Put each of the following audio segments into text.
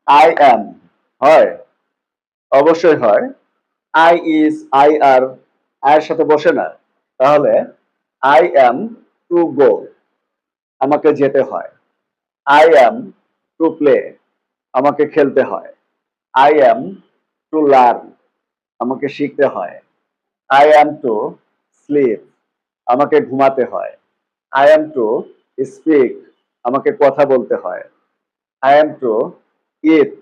I am হয়, অবশ্যই হয়। আই ইজ, আই আর, আয়ের সাথে বসে না। তাহলে আই অ্যাম টু গো, আমাকে যেতে হয়। আই অ্যাম টু প্লে, আমাকে খেলতে হয়। আই অ্যাম টু লার্ন, আমাকে শিখতে হয়। আই অ্যাম টু স্লিপ, আমাকে ঘুমাতে হয়। আই অ্যাম টু স্পিক, আমাকে কথা বলতে হয়। আই অ্যাম টু ইট,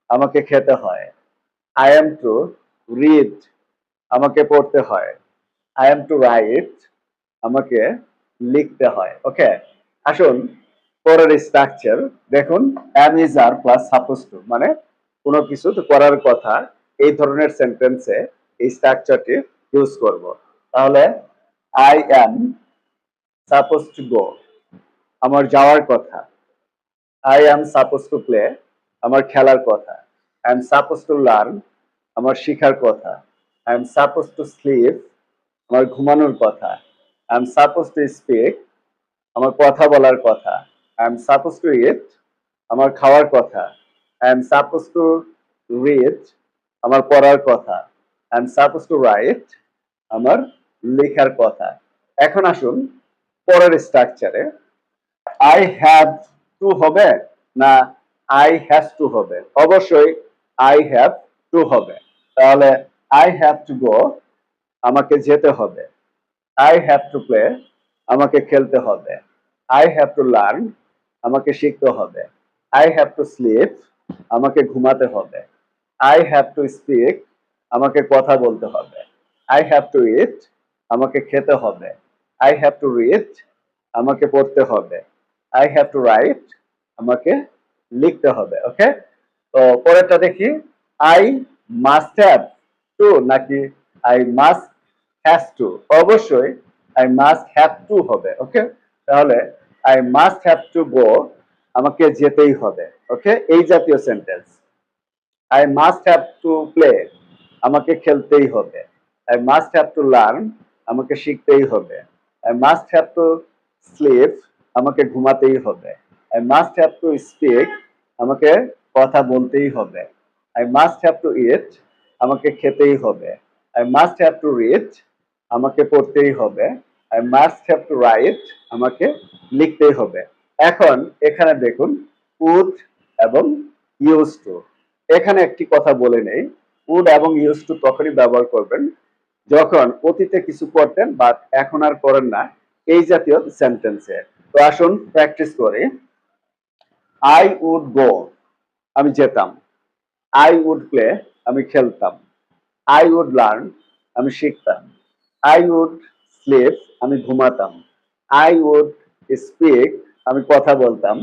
আমাকে খেতে হয়। আই অ্যাম টু রিড, আমাকে পড়তে হয়। আই অ্যাম টু রাইট, আমাকে লিখতে হয়। ওকে, আসুন পরের স্ট্রাকচার দেখুন। Am is are plus suppose to, মানে কোনো কিছু তো করার কথা, এই ধরনের সেন্টেন্সে এই স্ট্রাকচারটি ইউজ করব। তাহলে I am suppose to go, আমার যাওয়ার কথা। I am suppose to play, আমার খেলার কথা। I am suppose to learn, আমার শিখার কথা। I am suppose to sleep, আমার ঘুমানোর কথা। I am suppose to speak, আমার কথা বলার কথা। আই এম সাপোজ টু ইট, আমার খাওয়ার কথা। I am suppose to read, আমার পড়ার কথা। I am suppose two right, আমার লেখার কথা। এখন আসুন পরের স্ট্রাকচারে। আই হ্যাভ টু হবে না আই হ্যাজ টু হবে? অবশ্যই আই হ্যাভ টু হবে। তাহলে আই হ্যাভ টু গো, আমাকে যেতে হবে। আই হ্যাভ টু প্লে, আমাকে খেলতে হবে। আই হ্যাভ টু লার্ন, আমাকে শিখতে হবে। আই হ্যাভ টু স্লিপ, আমাকে ঘুমাতে হবে। আই হ্যাভ টু স্পিক, আমাকে কথা বলতে হবে। আই হ্যাভ টু ইট, আমাকে খেতে হবে। আই হ্যাভ টু রিড, আমাকে পড়তে হবে। আই হ্যাভ টু রাইট, আমাকে লিখতে হবে। ওকে, তো পরেরটা দেখি। আই মাস্ট হ্যাভ টু নাকি আই মাস্ট হ্যাজ টু? অবশ্যই আই মাস্ট হ্যাভ টু হবে। ওকে, তাহলে I must have to go, আমাকে যেতেই হবে। ওকে, এই জাতীয় sentence. I must have to play, আমাকে খেলতেই হবে। I must have to learn, আমাকে শিখতেই হবে। I must have to sleep, আমাকে ঘুমাতেই হবে। I must have to speak, আমাকে কথা বলতেই হবে। আই মাস্ট হ্যাভ টু ইট, আমাকে খেতেই হবে। I must have to read, আমাকে পড়তেই হবে। I must have to right, আমাকে লিখতেই হবে। এখন এখানে দেখুন উড এবং ইউজ টু। এখানে একটি কথা বলে নেই, উড এবং ইউজ টু তখনই ব্যবহার করবেন যখন অতীতে কিছু করতেন বা এখন আর করেন না, এই জাতীয় সেন্টেন্সে। তো আসুন প্র্যাকটিস করি। আই উড গো, আমি যেতাম। আই উড প্লে, আমি খেলতাম। আই উড লার্ন, আমি শিখতাম। আই উড স্লিপ, আমি ঘুমাতাম। আই উড স্পিক, আমি কথা বলতাম।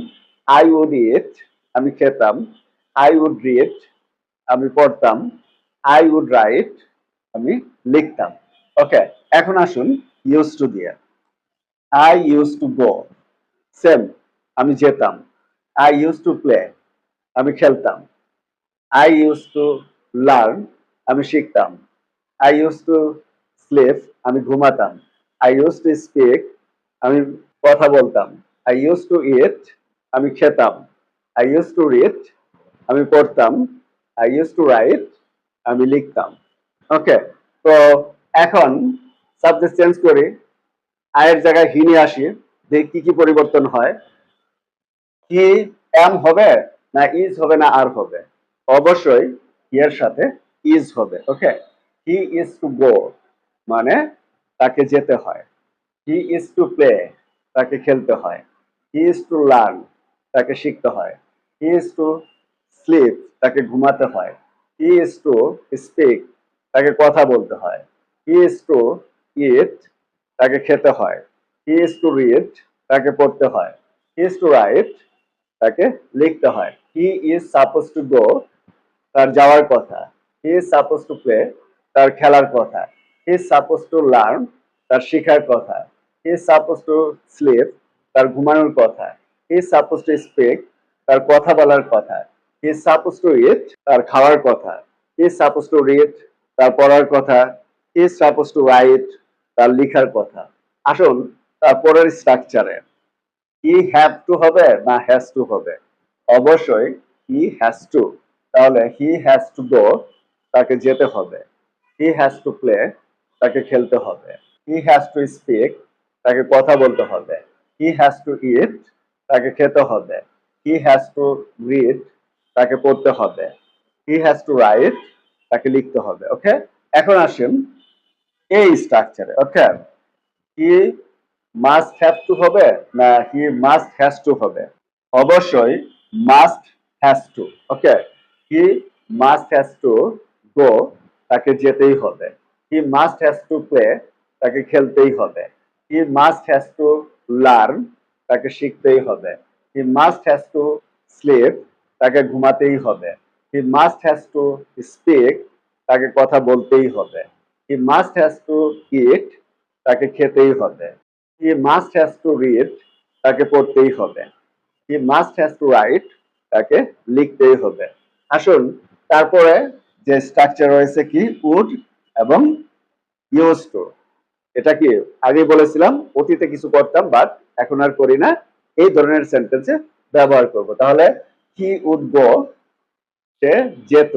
আই উড ইট, আমি খেতাম। আই উড রিড, আমি পড়তাম। আই উড রাইট, আমি লিখতাম। ওকে, এখন আসুন ইউজ টু দিয়ে। I use to go, same, আমি যেতাম। আই ইউজ টু প্লে, আমি খেলতাম। আই ইউজ টু লার্ন, আমি শিখতাম। আই ইউজ টু স্লিপ, আমি ঘুমাতাম। আই ইউজ টু স্পিক, আমি কথা বলতাম। আই ইউজ টু ইট, আমি খেতাম। আই ইউজ টু রিড, আমি পড়তাম। আই ইউজ টু রাইট, আমি লিখতাম। ওকে, তো এখন সাবজেক্ট চেঞ্জ করি, আয়ের জায়গায় হি নিয়ে আসি, দেখি কি কি পরিবর্তন হয়। হি এম হবে না ইজ হবে না আর হবে? অবশ্যই এর সাথে ইজ হবে। ওকে, হি ইজ টু গো, মানে তাকে যেতে হয়। হি ইজ টু প্লে, তাকে খেলতে হয়। হি ইজ টু লার্ন, তাকে শিখতে হয়। হি ইজ টু স্লিপ, তাকে ঘুমাতে হয়। হি ইজ টু স্পিক, তাকে কথা বলতে হয়। হি ইজ টু ইট, তাকে খেতে হয়। হি ইজ টু রিড, তাকে পড়তে হয়। হি ইজ টু রাইট, তাকে লিখতে হয়। He is suppose to go, তার যাওয়ার কথা। He is suppose to play, তার খেলার কথা। He is suppose to learn, তার শেখার কথা। He is suppose to sleep, তার ঘুমানোর কথা। He is suppose to speak, তার কথা বলার কথা। হি ইজ সাপোজ টু ইট, তার খাওয়ার কথা। He is suppose to read, তার পড়ার কথা। He is suppose two right, তার লেখার কথা। আসুন তারপরের স্ট্রাকচারে হি হ্যাভ টু হবে না হ্যাজ টু হবে? অবশ্যই হি হ্যাজ টু, তাহলে হি হ্যাজ টু গো, তাকে যেতে হবে। হি হ্যাজ টু প্লে, তাকে খেলতে হবে। হি হ্যাজ টু স্পিক, তাকে কথা বলতে হবে। হি হ্যাজ টু ইট, তাকে খেতে হবে। হি হ্যাজ টু রিড, তাকে পড়তে হবে। হি হ্যাজ টু রাইট, তাকে লিখতে হবে। ওকে, এখন আসেন এই স্ট্রাকচারে। ওকে, হি মাস্ট হ্যাভ টু হবে না হি মাস্ট হ্যাজ টু হবে? অবশ্যই must has to. Okay, he must has to go, তাকে যেতেই হবে। He must has to play, তাকে খেলতেই হবে। He must has to learn, তাকে শিখতেই হবে। He must has to sleep, তাকে ঘুমাতেই হবে। He must has to speak, তাকে কথা বলতেই হবে। হি মাস্ট হ্যাজ টু ইট, তাকে খেতেই হবে। He must has to read, তাকে পড়তেই হবে। He must has to right, তাকে লিখতেই হবে। আসুন তারপরে যে স্ট্রাকচার রয়েছে কি উড এবং ইউজ টু, এটা কি আগে বলেছিলাম অতীতে কিছু করতাম বাট এখন আর করি না, এই ধরনের সেন্টেন্সে ব্যবহার করব। তাহলে হি উড গো, সে যেত।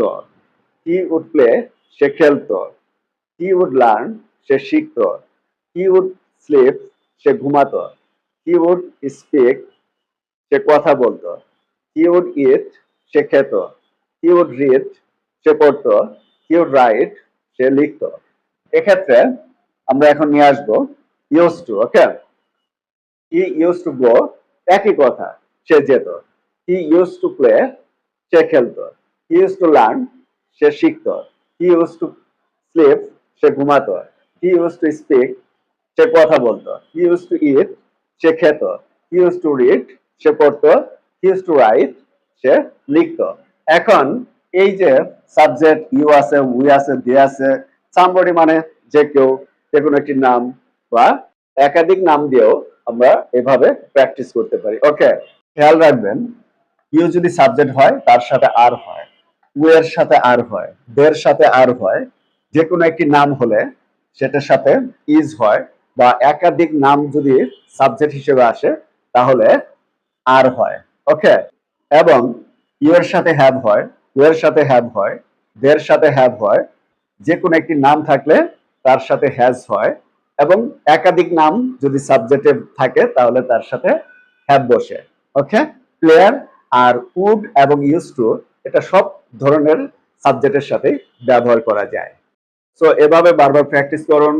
হি উড প্লে, সে খেলতো। হি উড লার্ন, সে শিখতো। হি উড স্লিপ, সে ঘুমাতো। হি উড স্পিক, সে কথা বলতো। হি উড ইট, সে খেত। হি উড রিড, সে পড়তো। হি উড রাইট, সে লিখতো। এক্ষেত্রে আমরা এখন নিয়ে আসবো use to. Okay, he use to go, একই কথা, সে যেত। হি ইউজ টু প্লে, সে খেলতো। হি ইউজ টু লার্ন, সে শিখতো। হি ইউজ টু স্লিপ, সে ঘুমাতো। হি ইউজ টু স্পিক, সে কথা বলতো। হি ইউজ টু ইট, সে খেত। হি ইউজ টু রিড, সে পড়তো। হি ইউজ টু রাইট, সে লিখতো। এখন এই যে সাবজেক্ট ইউ আছে, উই আছে, দে আছে, সামবডি মানে যে কেউ, যে কোনো একটি নাম বা একাধিক নাম দিয়েও আমরা এভাবে প্র্যাকটিস করতে পারি। ওকে, খেয়াল রাখবেন ইউ যদি সাবজেক্ট হয় তার সাথে আর হয়, উ এর সাথে আর হয়, দের সাথে আর হয়, যে কোনো একটি নাম হলে সেটার সাথে ইজ হয়, বা একাধিক নাম যদি সাবজেক্ট হিসেবে আসে তাহলে আর হয়। ওকে, এবং ইউ এর সাথে হ্যাভ হয়, উ এর সাথে হ্যাভ হয়, দের সাথে হ্যাভ হয়, যে কোনো একটি নাম থাকলে তার সাথে হ্যাজ হয়, এবং একাধিক নাম যদি সাবজেক্টে থাকে তাহলে তার সাথে হ্যাভ বসে। ওকে, ক্লিয়ার? আর উড এবং ইউজ টু, এটা সব ধরনের সাবজেক্টের সাথে ব্যবহার করা যায়। সো এভাবে বারবার প্র্যাকটিস করুন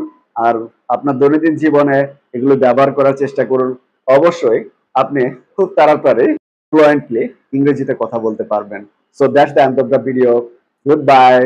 আর আপনার দৈনন্দিন জীবনে এগুলো ব্যবহার করার চেষ্টা করুন। অবশ্যই আপনি খুব তাড়াতাড়ি ফ্লুয়েন্টলি ইংরেজিতে কথা বলতে পারবেন। So that's the end of the video. Good bye.